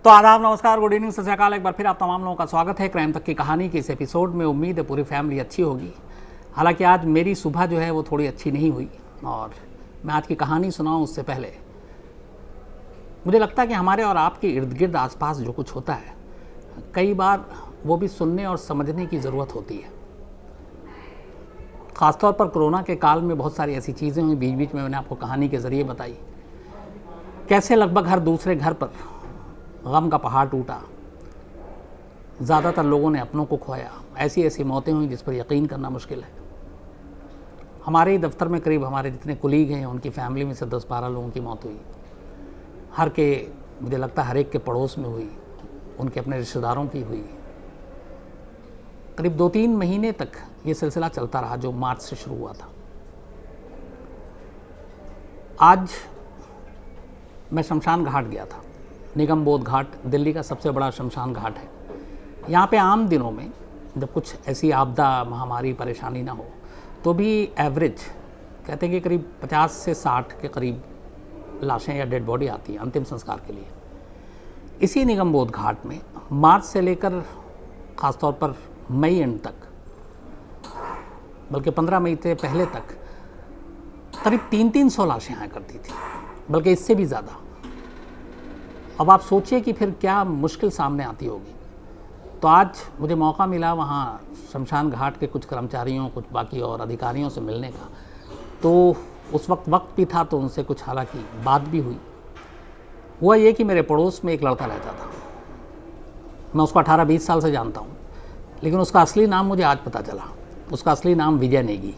तो आदाब, नमस्कार, गुड इवनिंग, सत श्री अकाल। एक बार फिर आप तमाम लोगों का स्वागत है क्राइम तक की कहानी के इस एपिसोड में। उम्मीद है पूरी फैमिली अच्छी होगी। हालांकि आज मेरी सुबह जो है वो थोड़ी अच्छी नहीं हुई और मैं आज की कहानी सुनाऊं उससे पहले मुझे लगता है कि हमारे और आपके इर्द गिर्द आसपास जो कुछ होता है कई बार वो भी सुनने और समझने की ज़रूरत होती है। ख़ासतौर पर कोरोना के काल में बहुत सारी ऐसी चीज़ें हुई, बीच बीच में मैंने आपको कहानी के ज़रिए बताई कैसे लगभग हर दूसरे घर पर गम का पहाड़ टूटा। ज़्यादातर लोगों ने अपनों को खोया। ऐसी ऐसी मौतें हुई जिस पर यकीन करना मुश्किल है। हमारे ही दफ्तर में करीब हमारे जितने कुलीग हैं उनकी फैमिली में से 10-12 लोगों की मौत हुई। मुझे लगता है हर एक के पड़ोस में हुई, उनके अपने रिश्तेदारों की हुई। करीब 2-3 महीने तक ये सिलसिला चलता रहा जो मार्च से शुरू हुआ था। आज मैं शमशान घाट गया था। निगम बोध घाट दिल्ली का सबसे बड़ा शमशान घाट है। यहाँ पे आम दिनों में जब कुछ ऐसी आपदा, महामारी, परेशानी ना हो तो भी एवरेज कहते हैं कि करीब 50 से 60 के करीब लाशें या डेड बॉडी आती है अंतिम संस्कार के लिए। इसी निगम बोध घाट में मार्च से लेकर ख़ासतौर पर मई एंड तक, बल्कि 15 मई से पहले तक करीब 300 लाशें आया करती थी, बल्कि इससे भी ज़्यादा। अब आप सोचिए कि फिर क्या मुश्किल सामने आती होगी। तो आज मुझे मौका मिला वहाँ शमशान घाट के कुछ कर्मचारियों, कुछ बाकी और अधिकारियों से मिलने का। तो उस वक्त भी था तो उनसे कुछ हालांकि बात भी हुई। हुआ ये कि मेरे पड़ोस में एक लड़का रहता था। मैं उसको 18-20 साल से जानता हूँ, लेकिन उसका असली नाम मुझे आज पता चला। उसका असली नाम विजय नेगी।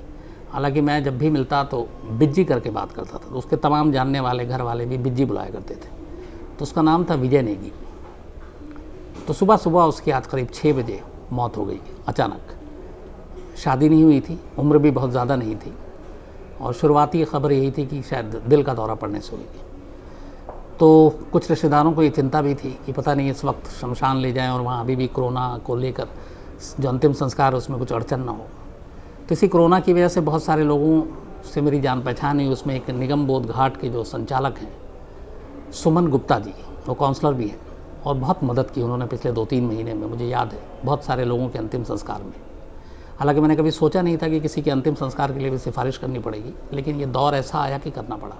हालांकि मैं जब भी मिलता तो बिज्जी करके बात करता था, तो उसके तमाम जानने वाले घर वाले भी बिज्जी बुलाया करते थे। तो उसका नाम था विजय नेगी। तो सुबह सुबह उसकी आज करीब 6 बजे मौत हो गई अचानक। शादी नहीं हुई थी, उम्र भी बहुत ज़्यादा नहीं थी, और शुरुआती खबर यही थी कि शायद दिल का दौरा पड़ने से हुई। तो कुछ रिश्तेदारों को ये चिंता भी थी कि पता नहीं इस वक्त शमशान ले जाएं और वहाँ अभी भी कोरोना को लेकर जो अंतिम संस्कार है उसमें कुछ अड़चन ना हो। तो इसी कोरोना की वजह से बहुत सारे लोगों से मेरी जान पहचान हुई। उसमें एक निगम बोध घाट के जो संचालक हैं सुमन गुप्ता जी, वो काउंसलर भी हैं और बहुत मदद की उन्होंने पिछले 2-3 महीने में। मुझे याद है बहुत सारे लोगों के अंतिम संस्कार में। हालांकि मैंने कभी सोचा नहीं था कि किसी के अंतिम संस्कार के लिए भी सिफारिश करनी पड़ेगी, लेकिन ये दौर ऐसा आया कि करना पड़ा।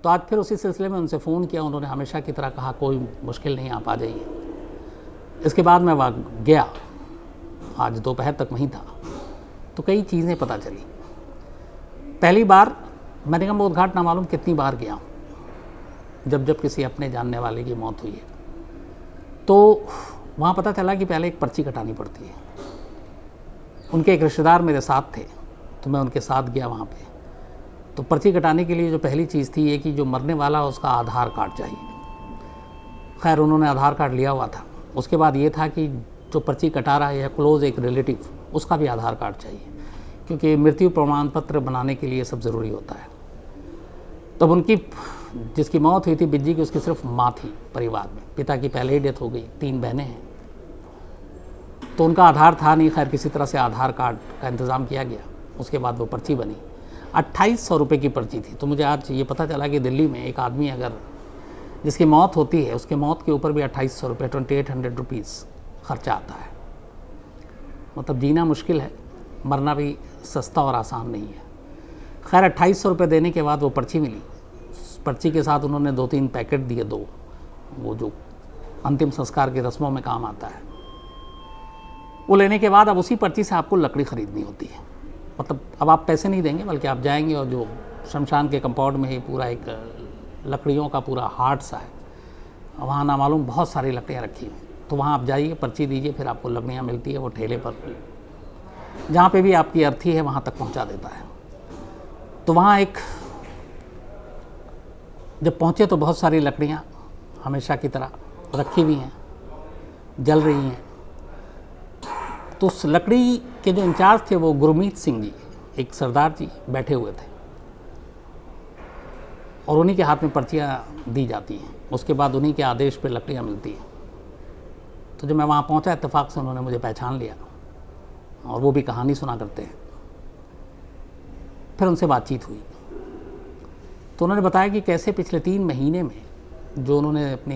तो आज फिर उसी सिलसिले में उनसे फ़ोन किया। उन्होंने हमेशा की तरह कहा कोई मुश्किल नहीं, आप आ जाइए। इसके बाद मैं वहाँ गया, आज दोपहर तक वहीं था। तो कई चीज़ें पता चली। पहली बार मैं निगम बोध घाट ना मालूम कितनी बार गया हूँ, जब किसी अपने जानने वाले की मौत हुई है। तो वहाँ पता चला कि पहले एक पर्ची कटानी पड़ती है। उनके एक रिश्तेदार मेरे साथ थे, तो मैं उनके साथ गया वहाँ पे। तो पर्ची कटाने के लिए जो पहली चीज़ थी ये कि जो मरने वाला उसका आधार कार्ड चाहिए। खैर उन्होंने आधार कार्ड लिया हुआ था। उसके बाद ये था कि जो पर्ची कटा रहा है या क्लोज़ एक रिलेटिव, उसका भी आधार कार्ड चाहिए, क्योंकि मृत्यु प्रमाण पत्र बनाने के लिए सब ज़रूरी होता है। तब उनकी जिसकी मौत हुई थी बिज्जी की, उसकी सिर्फ माँ थी परिवार में। पिता की पहले ही डेथ हो गई, 3 बहनें हैं, तो उनका आधार था नहीं। खैर किसी तरह से आधार कार्ड का इंतज़ाम किया गया। उसके बाद वो पर्ची बनी। 2800 रुपये की पर्ची थी। तो मुझे आज ये पता चला कि दिल्ली में एक आदमी अगर जिसकी मौत होती है उसके मौत के ऊपर भी 2800 रुपये, 2800 रुपीज़ खर्चा आता है। मतलब जीना मुश्किल है, मरना भी सस्ता और आसान नहीं है। खैर 2800 रुपये देने के बाद वो पर्ची मिली। पर्ची के साथ उन्होंने 2-3 पैकेट दिए, 2 वो जो अंतिम संस्कार की रस्मों में काम आता है। वो लेने के बाद अब उसी पर्ची से आपको लकड़ी ख़रीदनी होती है। मतलब अब आप पैसे नहीं देंगे, बल्कि आप जाएंगे और जो शमशान के कंपाउंड में ही पूरा एक लकड़ियों का पूरा हाट सा है, वहाँ ना मालूम बहुत सारी लकड़ियाँ रखी हुई। तो वहाँ आप जाइए, पर्ची दीजिए, फिर आपको लकड़ियाँ मिलती है। वो ठेले पर जहाँ पे भी आपकी अर्थी है वहाँ तक पहुँचा देता है। तो वहाँ एक जब पहुँचे तो बहुत सारी लकड़ियाँ हमेशा की तरह रखी हुई हैं, जल रही हैं। तो उस लकड़ी के जो इंचार्ज थे वो गुरमीत सिंह जी, एक सरदार जी, बैठे हुए थे और उन्हीं के हाथ में पर्चियाँ दी जाती हैं। उसके बाद उन्हीं के आदेश पे लकड़ियाँ मिलती हैं। तो जब मैं वहाँ पहुँचा इत्तेफाक से उन्होंने मुझे पहचान लिया और वो भी कहानी सुना करते हैं। फिर उनसे बातचीत हुई तो उन्होंने बताया कि कैसे पिछले 3 महीने में जो उन्होंने अपने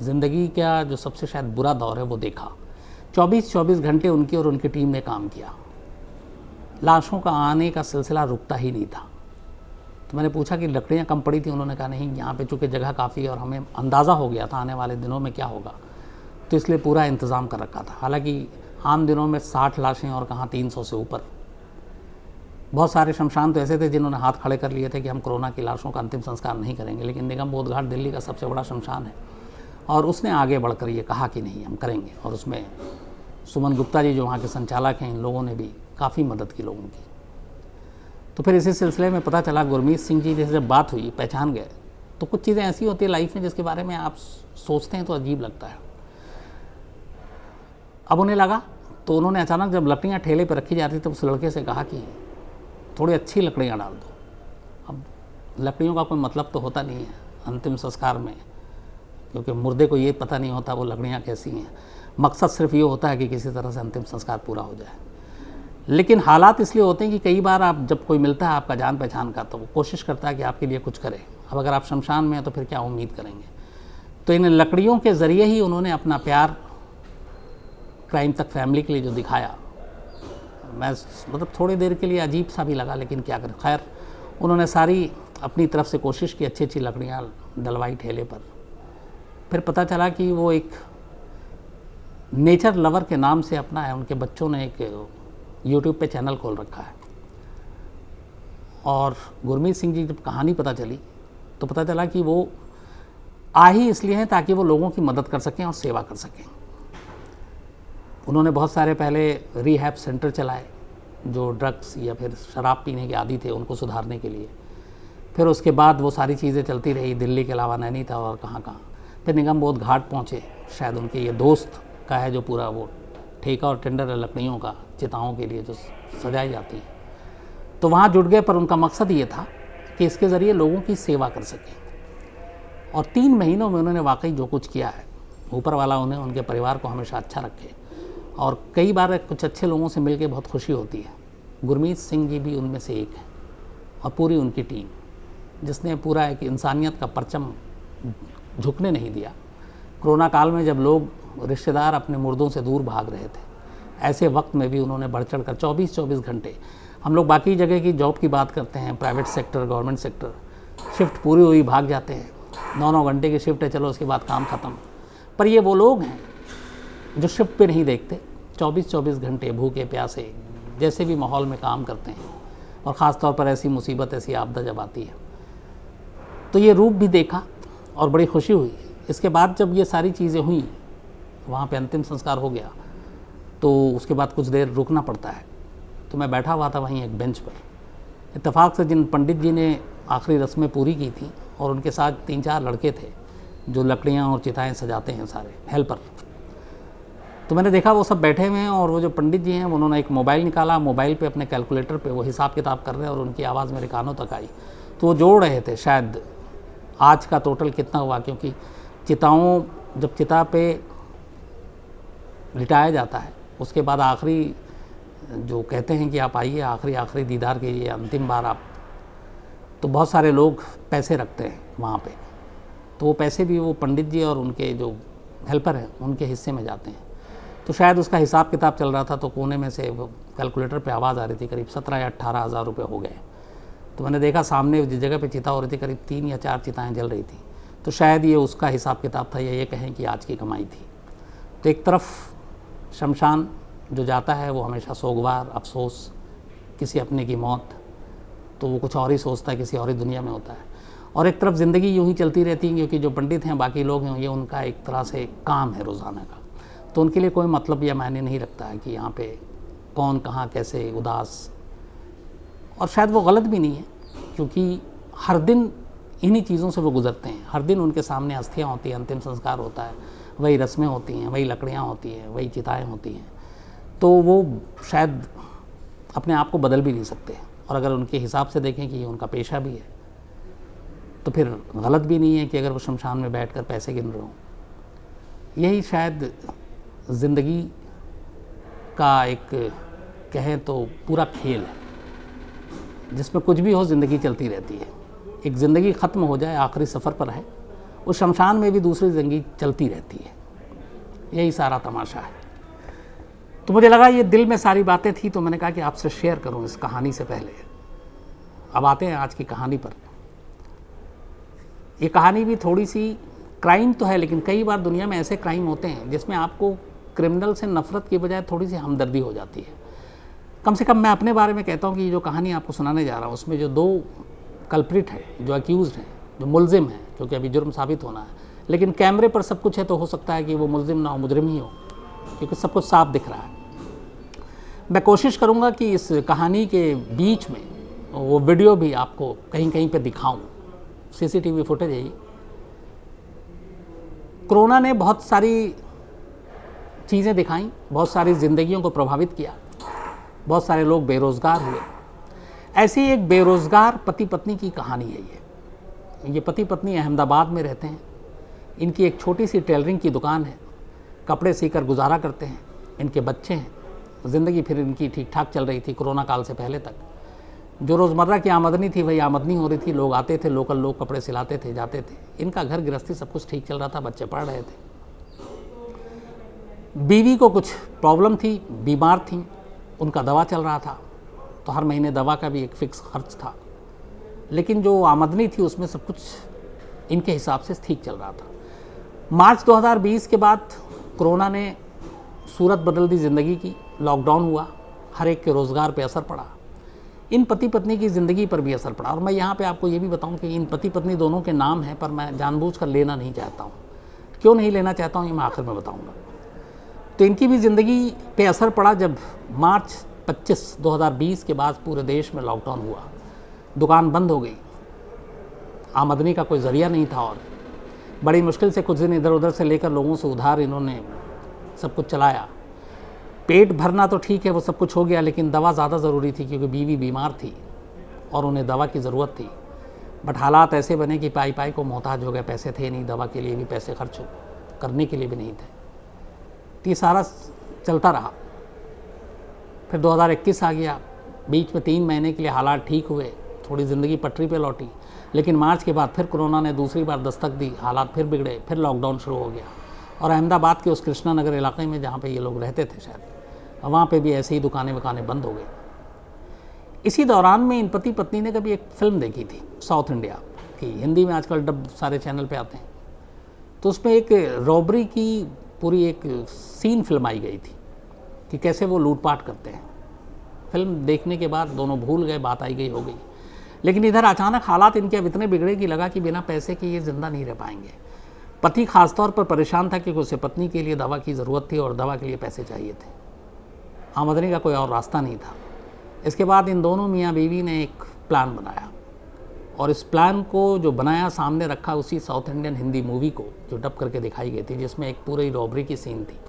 ज़िंदगी का जो सबसे शायद बुरा दौर है वो देखा। 24-24 घंटे उनकी और उनकी टीम ने काम किया, लाशों का आने का सिलसिला रुकता ही नहीं था। तो मैंने पूछा कि लकड़ियाँ कम पड़ी थी, उन्होंने कहा नहीं, यहाँ पे चूँकि जगह काफ़ी है और हमें अंदाज़ा हो गया था आने वाले दिनों में क्या होगा, तो इसलिए पूरा इंतज़ाम कर रखा था। हालांकि आम दिनों में 60 लाशें और कहाँ 300 से ऊपर। बहुत सारे शमशान तो ऐसे थे जिन्होंने हाथ खड़े कर लिए थे कि हम कोरोना की लाशों का अंतिम संस्कार नहीं करेंगे, लेकिन निगम बोध घाट दिल्ली का सबसे बड़ा शमशान है और उसने आगे बढ़कर ये कहा कि नहीं हम करेंगे। और उसमें सुमन गुप्ता जी जो वहाँ के संचालक हैं, इन लोगों ने भी काफ़ी मदद की लोगों की। तो फिर इसी सिलसिले में पता चला, गुरमीत सिंह जी जैसे जब बात हुई, पहचान गए। तो कुछ चीज़ें ऐसी होती है लाइफ में जिसके बारे में आप सोचते हैं तो अजीब लगता है। अब उन्हें लगा, तो उन्होंने अचानक जब लकड़ियाँ ठेले पर रखी जाती तो उस लड़के से कहा कि थोड़ी अच्छी लकड़ियाँ डाल दो। अब लकड़ियों का कोई मतलब तो होता नहीं है अंतिम संस्कार में, क्योंकि मुर्दे को ये पता नहीं होता वो लकड़ियाँ कैसी हैं। मकसद सिर्फ ये होता है कि किसी तरह से अंतिम संस्कार पूरा हो जाए। लेकिन हालात इसलिए होते हैं कि कई बार आप जब कोई मिलता है आपका जान पहचान का, तो वो कोशिश करता है कि आपके लिए कुछ करे। अब अगर आप शमशान में हैं तो फिर क्या उम्मीद करेंगे। तो इन लकड़ियों के ज़रिए ही उन्होंने अपना प्यार क्राइम तक फैमिली के लिए जो दिखाया, मैं मतलब थोड़ी देर के लिए अजीब सा भी लगा, लेकिन क्या करें। खैर उन्होंने सारी अपनी तरफ से कोशिश की, अच्छी अच्छी लकड़ियाँ डलवाई ठेले पर। फिर पता चला कि वो एक नेचर लवर के नाम से अपना है, उनके बच्चों ने एक यूट्यूब पे चैनल खोल रखा है। और गुरमीत सिंह जी जब कहानी पता चली तो पता चला कि वो आ ही इसलिए हैं ताकि वो लोगों की मदद कर सकें और सेवा कर सकें। उन्होंने बहुत सारे पहले रिहैब सेंटर चलाए जो ड्रग्स या फिर शराब पीने के आदी थे उनको सुधारने के लिए। फिर उसके बाद वो सारी चीज़ें चलती रही, दिल्ली के अलावा नैनीताल और कहाँ कहाँ। फिर निगम बोध घाट पहुँचे, शायद उनके ये दोस्त का है जो पूरा वो ठेका और टेंडर है लकड़ियों का, चिताओं के लिए जो सजाई जाती है। तो वहाँ जुट गए, पर उनका मकसद ये था कि इसके ज़रिए लोगों की सेवा कर सकें। और 3 महीनों में उन्होंने वाकई जो कुछ किया है, ऊपर वाला उन्हें उनके परिवार को हमेशा अच्छा रखे। और कई बार कुछ अच्छे लोगों से मिलकर बहुत खुशी होती है। गुरमीत सिंह जी भी उनमें से एक है और पूरी उनकी टीम, जिसने पूरा एक इंसानियत का परचम झुकने नहीं दिया। कोरोना काल में जब लोग रिश्तेदार अपने मुर्दों से दूर भाग रहे थे, ऐसे वक्त में भी उन्होंने बढ़ चढ़ कर 24-24 घंटे, हम लोग बाकी जगह की जॉब की बात करते हैं, private sector, government sector, shift पूरी हुई भाग जाते हैं, 9-9 घंटे की शिफ्ट है, चलो उसके बाद काम ख़त्म। पर ये वो लोग हैं जो शिफ्ट पे नहीं देखते, 24-24 घंटे भूखे प्यासे जैसे भी माहौल में काम करते हैं। और ख़ास तौर पर ऐसी मुसीबत, ऐसी आपदा जब आती है, तो ये रूप भी देखा और बड़ी खुशी हुई। इसके बाद जब ये सारी चीज़ें हुई, वहाँ पे अंतिम संस्कार हो गया, तो उसके बाद कुछ देर रुकना पड़ता है। तो मैं बैठा हुआ था वहीं एक बेंच पर, इत्तेफाक से जिन पंडित जी ने आखिरी रस्में पूरी की थी और उनके साथ 3-4 लड़के थे जो लकड़ियाँ और चिताएँ सजाते हैं, सारे हेल्पर। तो मैंने देखा वो सब बैठे हुए हैं और वो जो पंडित जी हैं उन्होंने एक मोबाइल निकाला, मोबाइल पे अपने कैलकुलेटर पे वो हिसाब किताब कर रहे हैं और उनकी आवाज़ मेरे कानों तक आई। तो वो जोड़ रहे थे शायद आज का टोटल कितना हुआ, क्योंकि चिताओं जब चिता पे लिटाया जाता है उसके बाद आखिरी जो कहते हैं कि आप आइए आखिरी दीदार कीजिए, अंतिम बार आप, तो बहुत सारे लोग पैसे रखते हैं वहाँ पे। तो वो पैसे भी वो पंडित जी और उनके जो हेल्पर हैं उनके हिस्से में जाते हैं। तो शायद उसका हिसाब किताब चल रहा था, तो कोने में से वो कैलकुलेटर पे आवाज़ आ रही थी, करीब 17 या 18 हज़ार रुपये हो गए। तो मैंने देखा सामने जिस जगह पे चिता हो रही थी करीब 3 या 4 चिताएँ जल रही थी। तो शायद ये उसका हिसाब किताब था, या ये कहें कि आज की कमाई थी। तो एक तरफ शमशान जो जाता है वो हमेशा सोगवार, अफसोस, किसी अपने की मौत, तो वो कुछ और ही सोचता है, किसी और ही दुनिया में होता है। और एक तरफ ज़िंदगी यूँ ही चलती रहती है, क्योंकि जो पंडित हैं, बाकी लोग हैं, ये उनका एक तरह से काम है रोज़ाना का। तो उनके लिए कोई मतलब या मायने नहीं रखता है कि यहाँ पे कौन कहाँ कैसे उदास। और शायद वो गलत भी नहीं है, क्योंकि हर दिन इन्हीं चीज़ों से वो गुजरते हैं। हर दिन उनके सामने अस्थियाँ होती हैं, अंतिम संस्कार होता है, वही रस्में होती हैं, वही लकड़ियाँ होती हैं, वही चिताएँ होती हैं। तो वो शायद अपने आप को बदल भी नहीं सकते। और अगर उनके हिसाब से देखें कि ये उनका पेशा भी है, तो फिर गलत भी नहीं है कि अगर वो शमशान में बैठकर पैसे गिन रहे हों। यही शायद ज़िंदगी का एक कहें तो पूरा खेल है, जिसमें कुछ भी हो ज़िंदगी चलती रहती है। एक ज़िंदगी ख़त्म हो जाए, आखिरी सफ़र पर है, उस शमशान में भी दूसरी ज़िंदगी चलती रहती है। यही सारा तमाशा है। तो मुझे लगा ये दिल में सारी बातें थी, तो मैंने कहा कि आपसे शेयर करूं इस कहानी से पहले। अब आते हैं आज की कहानी पर। ये कहानी भी थोड़ी सी क्राइम तो है, लेकिन कई बार दुनिया में ऐसे क्राइम होते हैं जिसमें आपको क्रिमिनल से नफरत की बजाय थोड़ी सी हमदर्दी हो जाती है। कम से कम मैं अपने बारे में कहता हूँ कि जो कहानी आपको सुनाने जा रहा हूँ उसमें जो 2 कल्प्रिट हैं, जो अक्यूज़ड हैं, जो मुलजिम हैं, क्योंकि अभी जुर्म साबित होना है, लेकिन कैमरे पर सब कुछ है तो हो सकता है कि वो मुलजिम ना हो, मुजरिम ही हो, क्योंकि सब कुछ साफ दिख रहा है। मैं कोशिश करूँगा कि इस कहानी के बीच में वो वीडियो भी आपको कहीं कहीं पे दिखाऊं। सीसीटीवी फुटेज है। कोरोना ने बहुत सारी चीज़ें दिखाई, बहुत सारी ज़िंदगियों को प्रभावित किया, बहुत सारे लोग बेरोज़गार हुए। ऐसी एक बेरोज़गार पति पत्नी की कहानी है ये पति पत्नी अहमदाबाद में रहते हैं। इनकी एक छोटी सी टेलरिंग की दुकान है, कपड़े सीकर गुजारा करते हैं। इनके बच्चे हैं। ज़िंदगी फिर इनकी ठीक ठाक चल रही थी कोरोना काल से पहले तक। जो रोज़मर्रा की आमदनी थी वही आमदनी हो रही थी। लोग आते थे, लोकल लोग कपड़े सिलाते थे, जाते थे। इनका घर गृहस्थी सब कुछ ठीक चल रहा था, बच्चे पढ़ रहे थे। बीवी को कुछ प्रॉब्लम थी, बीमार थी, उनका दवा चल रहा था, तो हर महीने दवा का भी एक फ़िक्स खर्च था। लेकिन जो आमदनी थी उसमें सब कुछ इनके हिसाब से ठीक चल रहा था। मार्च 2020 के बाद कोरोना ने सूरत बदल दी ज़िंदगी की। लॉकडाउन हुआ, हर एक के रोज़गार पे असर पड़ा। इन पति पत्नी की ज़िंदगी पर भी असर पड़ा। और मैं यहाँ पे आपको ये भी बताऊँ कि इन पति पत्नी दोनों के नाम हैं, पर मैं जानबूझकर लेना नहीं चाहता हूँ। क्यों नहीं लेना चाहता हूँ ये मैं आखिर में बताऊँगा। तो इनकी भी ज़िंदगी पे असर पड़ा जब मार्च 25, 2020 के बाद पूरे देश में लॉकडाउन हुआ। दुकान बंद हो गई, आमदनी का कोई ज़रिया नहीं था और बड़ी मुश्किल से कुछ दिन इधर उधर से लेकर लोगों से उधार इन्होंने सब कुछ चलाया। पेट भरना तो ठीक है, वो सब कुछ हो गया, लेकिन दवा ज़्यादा ज़रूरी थी क्योंकि बीवी बीमार थी और उन्हें दवा की ज़रूरत थी। बट हालात ऐसे बने कि पाई पाई को मोहताज हो गए। पैसे थे नहीं, दवा के लिए भी पैसे खर्च करने के लिए भी नहीं थे। तो ये सारा चलता रहा। फिर 2021 आ गया। बीच में 3 महीने के लिए हालात ठीक हुए, थोड़ी ज़िंदगी पटरी पे लौटी। लेकिन मार्च के बाद फिर कोरोना ने दूसरी बार दस्तक दी, हालात फिर बिगड़े, फिर लॉकडाउन शुरू हो गया। और अहमदाबाद के उस कृष्णा नगर इलाके में जहाँ पे ये लोग रहते थे शायद, वहाँ पे भी ऐसे ही दुकानें वकानें बंद हो गई। इसी दौरान में इन पति पत्नी ने कभी एक फ़िल्म देखी थी साउथ इंडिया की, हिंदी में आजकल डब सारे चैनल पे आते हैं। तो उसमें एक रॉबरी की पूरी एक सीन फिल्माई गई थी कि कैसे वो लूटपाट करते हैं। फिल्म देखने के बाद दोनों भूल गए, बात आई गई हो गई। लेकिन इधर अचानक हालात इनके अब इतने बिगड़े कि लगा कि बिना पैसे के ये ज़िंदा नहीं रह पाएंगे। पति खासतौर पर परेशान था क्योंकि उसे पत्नी के लिए दवा की ज़रूरत थी और दवा के लिए पैसे चाहिए थे। आमदनी का कोई और रास्ता नहीं था। इसके बाद इन दोनों मियाँ बीवी ने एक प्लान बनाया और इस प्लान को जो बनाया सामने रखा उसी साउथ इंडियन हिंदी मूवी को जो डब करके दिखाई गई थी, जिसमें एक पूरी रॉबरी की सीन थी।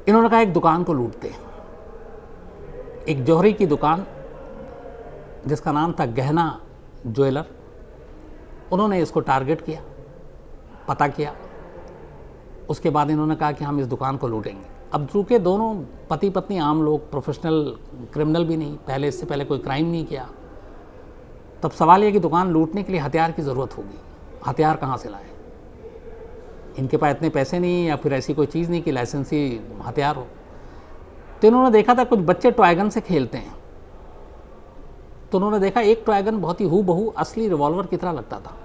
इन्होंने कहा एक दुकान को लूटते हैं, एक जौहरी की दुकान जिसका नाम था गहना ज्वेलर। उन्होंने इसको टारगेट किया, पता किया। उसके बाद इन्होंने कहा कि हम इस दुकान को लूटेंगे। अब चूँकि दोनों पति पत्नी आम लोग, प्रोफेशनल क्रिमिनल भी नहीं, पहले इससे पहले कोई क्राइम नहीं किया, तब सवाल यह कि दुकान लूटने के लिए हथियार की ज़रूरत होगी। हथियार कहाँ से लाएं? इनके पास इतने पैसे नहीं या फिर ऐसी कोई चीज़ नहीं कि लाइसेंसी हथियार हो। तो इन्होंने देखा था कुछ बच्चे टॉयगन से खेलते हैं, तो उन्होंने देखा एक टॉयगन बहुत ही हूबहू असली रिवॉल्वर की तरह लगता था।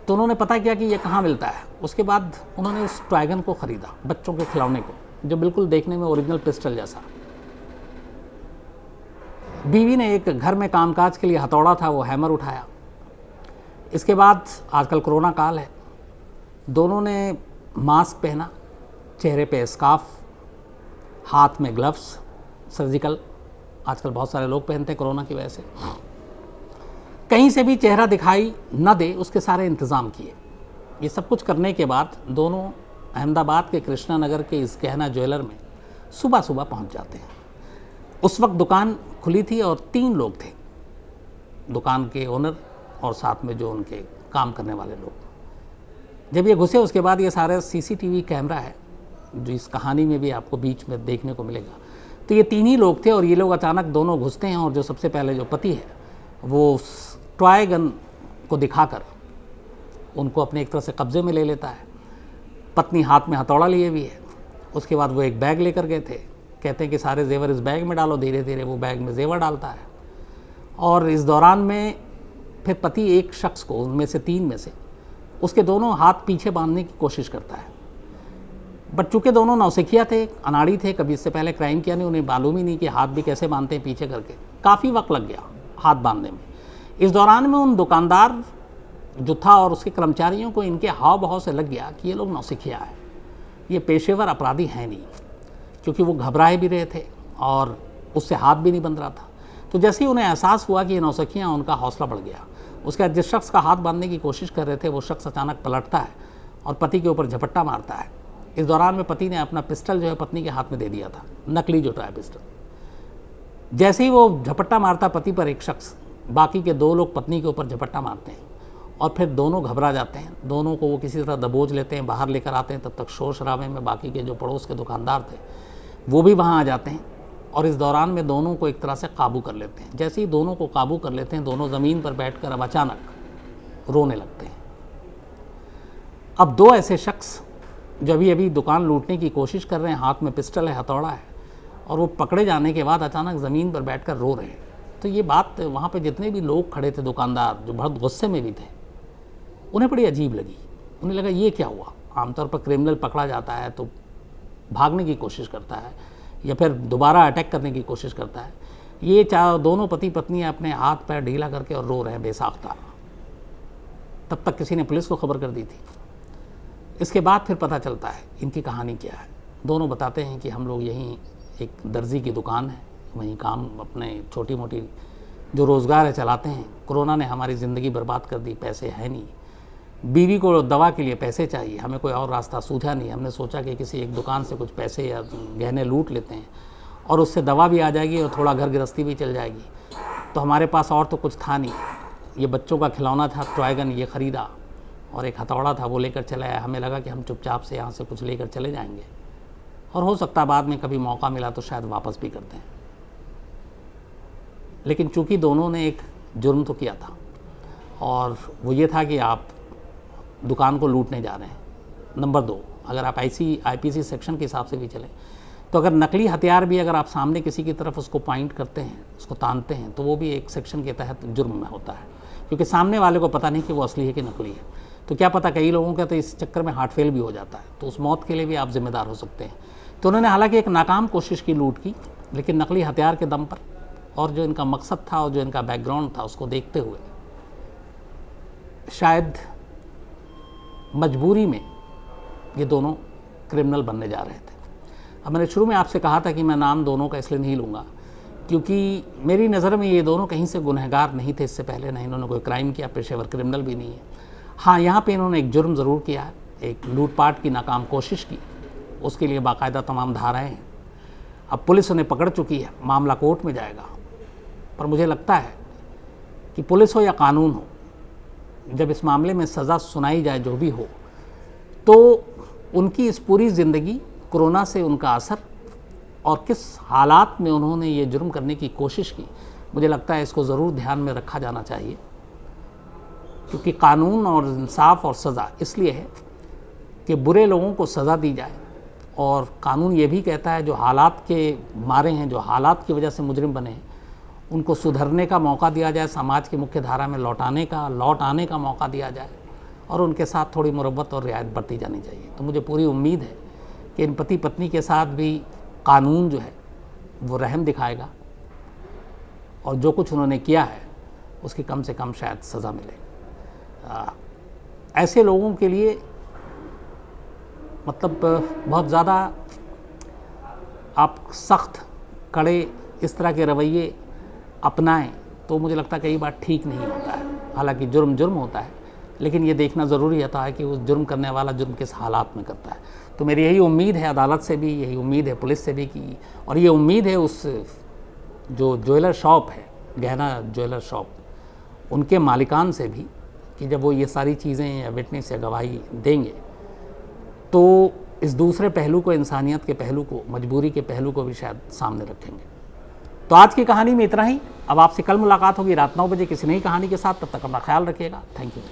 तो उन्होंने पता किया कि ये कहाँ मिलता है। उसके बाद उन्होंने उस टॉयगन को ख़रीदा, बच्चों के खिलौने को, जो बिल्कुल देखने में ओरिजिनल पिस्टल जैसा। बीवी ने एक घर में कामकाज के लिए हथौड़ा था, वो हैमर उठाया। इसके बाद आजकल कोरोना काल है, दोनों ने मास्क पहना, चेहरे पे स्कार्फ, हाथ में ग्लव्स सर्जिकल, आजकल बहुत सारे लोग पहनते हैं कोरोना की वजह से, कहीं से भी चेहरा दिखाई न दे उसके सारे इंतज़ाम किए। ये सब कुछ करने के बाद दोनों अहमदाबाद के कृष्णा नगर के इस गहना ज्वेलर में सुबह सुबह पहुंच जाते हैं। उस वक्त दुकान खुली थी और 3 लोग थे, दुकान के ओनर और साथ में जो उनके काम करने वाले लोग। जब ये घुसे उसके बाद ये सारा सीसीटीवी कैमरा है जो इस कहानी में भी आपको बीच में देखने को मिलेगा। तो ये 3 ही लोग थे और ये लोग अचानक दोनों घुसते हैं और जो सबसे पहले जो पति है वो टॉय गन को दिखाकर उनको अपने एक तरह से कब्जे में ले लेता है। पत्नी हाथ में हथौड़ा लिए भी है। उसके बाद वो एक बैग लेकर गए थे, कहते हैं कि सारे जेवर इस बैग में डालो। धीरे धीरे वो बैग में जेवर डालता है और इस दौरान में फिर पति एक शख्स को, उनमें से 3 में से, उसके दोनों हाथ पीछे बांधने की कोशिश करता है। बट चूँकि दोनों नौसिखिया थे, अनाड़ी थे, कभी इससे पहले क्राइम किया नहीं, उन्हें मालूम ही नहीं कि हाथ भी कैसे बांधते हैं पीछे करके। काफ़ी वक्त लग गया हाथ बांधने में। इस दौरान में उन दुकानदार जो था और उसके कर्मचारियों को इनके हाव भाव से लग गया कि ये लोग नौसिखिया है, ये पेशेवर अपराधी हैं नहीं, क्योंकि वो घबराए भी रहे थे और उससे हाथ भी नहीं बंध रहा था। तो जैसे ही उन्हें एहसास हुआ कि ये नौसिखिया, उनका हौसला बढ़ गया। उसके बाद जिस शख्स का हाथ बांधने की कोशिश कर रहे थे वो शख्स अचानक पलटता है और पति के ऊपर झपट्टा मारता है। इस दौरान में पति ने अपना पिस्टल जो है पत्नी के हाथ में दे दिया था, नकली जो था पिस्टल। जैसे ही वो झपट्टा मारता पति पर एक शख्स, बाकी के 2 लोग पत्नी के ऊपर झपट्टा मारते हैं और फिर दोनों घबरा जाते हैं। दोनों को वो किसी तरह दबोच लेते हैं, बाहर लेकर आते हैं। तब तक शोर शराबे में बाकी के जो पड़ोस के दुकानदार थे वो भी वहाँ आ जाते हैं और इस दौरान में दोनों को एक तरह से काबू कर लेते हैं। जैसे ही दोनों को काबू कर लेते हैं, दोनों ज़मीन पर बैठकर अब अचानक रोने लगते हैं। अब 2 ऐसे शख्स जो अभी दुकान लूटने की कोशिश कर रहे हैं, हाथ में पिस्टल है, हथौड़ा है, और वो पकड़े जाने के बाद अचानक ज़मीन पर बैठकर रो रहे हैं। तो ये बात वहाँ पे जितने भी लोग खड़े थे, दुकानदार, जो बहुत गुस्से में भी थे, उन्हें बड़ी अजीब लगी। उन्हें लगा ये क्या हुआ। आमतौर पर क्रिमिनल पकड़ा जाता है तो भागने की कोशिश करता है या फिर दोबारा अटैक करने की कोशिश करता है। ये दोनों पति पत्नी अपने हाथ पैर ढीला करके और रो रहे हैं बेसाख्ता। तब तक किसी ने पुलिस को खबर कर दी थी। इसके बाद फिर पता चलता है इनकी कहानी क्या है। दोनों बताते हैं कि हम लोग यहीं, एक दर्जी की दुकान है, वहीं काम अपने छोटी मोटी जो रोज़गार है चलाते हैं। कोरोना ने हमारी ज़िंदगी बर्बाद कर दी, पैसे है नहीं, बीवी को दवा के लिए पैसे चाहिए, हमें कोई और रास्ता सूझा नहीं। हमने सोचा कि किसी एक दुकान से कुछ पैसे या गहने लूट लेते हैं और उससे दवा भी आ जाएगी और थोड़ा घर गृहस्थी भी चल जाएगी। तो हमारे पास और तो कुछ था नहीं। ये बच्चों का खिलौना था, टॉय गन, ये ख़रीदा और एक हथौड़ा था, वो लेकर चले आया। हमें लगा कि हम चुपचाप से यहाँ से कुछ लेकर चले जाएंगे और हो सकता है बाद में कभी मौका मिला तो शायद वापस भी करते हैं। लेकिन चूंकि दोनों ने एक जुर्म तो किया था और वो ये था कि आप दुकान को लूटने जा रहे हैं। नंबर 2, अगर आप आईपीसी सेक्शन के हिसाब से भी चलें तो अगर नकली हथियार भी अगर आप सामने किसी की तरफ उसको पॉइंट करते हैं, उसको तानते हैं, तो वो भी एक सेक्शन के तहत जुर्म में होता है, क्योंकि सामने वाले को पता नहीं कि वो असली है कि नकली है। तो क्या पता, कई लोगों का तो इस चक्कर में हार्ट फेल भी हो जाता है, तो उस मौत के लिए भी आप जिम्मेदार हो सकते हैं। तो उन्होंने हालांकि एक नाकाम कोशिश की लूट की, लेकिन नकली हथियार के दम पर और जो इनका मकसद था और जो इनका बैकग्राउंड था उसको देखते हुए शायद मजबूरी में ये दोनों क्रिमिनल बनने जा रहे थे। अब मैंने शुरू में आपसे कहा था कि मैं नाम दोनों का इसलिए नहीं लूँगा क्योंकि मेरी नज़र में ये दोनों कहीं से गुनहगार नहीं थे इससे पहले, नहीं इन्होंने कोई क्राइम किया, पेशेवर क्रिमिनल भी नहीं है। हाँ, यहाँ पे इन्होंने एक जुर्म ज़रूर किया है, एक लूटपाट की नाकाम कोशिश की, उसके लिए बाकायदा तमाम धाराएँ हैं। अब पुलिस उन्हें पकड़ चुकी है, मामला कोर्ट में जाएगा। पर मुझे लगता है कि पुलिस हो या कानून हो, जब इस मामले में सज़ा सुनाई जाए, जो भी हो, तो उनकी इस पूरी ज़िंदगी, कोरोना से उनका असर और किस हालात में उन्होंने ये जुर्म करने की कोशिश की, मुझे लगता है इसको ज़रूर ध्यान में रखा जाना चाहिए। क्योंकि कानून और इंसाफ और सज़ा इसलिए है कि बुरे लोगों को सज़ा दी जाए, और कानून ये भी कहता है जो हालात के मारे हैं, जो हालात की वजह से मुजरिम बने हैं, उनको सुधरने का मौका दिया जाए, समाज की मुख्य धारा में लौट आने का मौका दिया जाए और उनके साथ थोड़ी मुरब्बत और रियायत बरती जानी चाहिए। तो मुझे पूरी उम्मीद है कि इन पति पत्नी के साथ भी कानून जो है वो रहम दिखाएगा और जो कुछ उन्होंने किया है उसकी कम से कम शायद सज़ा मिले। ऐसे लोगों के लिए मतलब बहुत ज़्यादा आप सख्त कड़े इस तरह के रवैये अपनाएं तो मुझे लगता है कई बार ठीक नहीं होता है। हालांकि जुर्म होता है, लेकिन ये देखना ज़रूरी होता है कि उस जुर्म करने वाला जुर्म किस हालात में करता है। तो मेरी यही उम्मीद है अदालत से भी, यही उम्मीद है पुलिस से भी कि, और ये उम्मीद है उस जो ज्वेलर शॉप है, गहना ज्वेलर शॉप, उनके मालिकान से भी, कि जब वो ये सारी चीज़ें या विटनेस या गवाही देंगे तो इस दूसरे पहलू को, इंसानियत के पहलू को, मजबूरी के पहलू को भी शायद सामने रखेंगे। तो आज की कहानी में इतना ही। अब आपसे कल मुलाकात होगी रात 9 बजे किसी नई कहानी के साथ। तब तक अपना ख्याल रखिएगा। Thank you.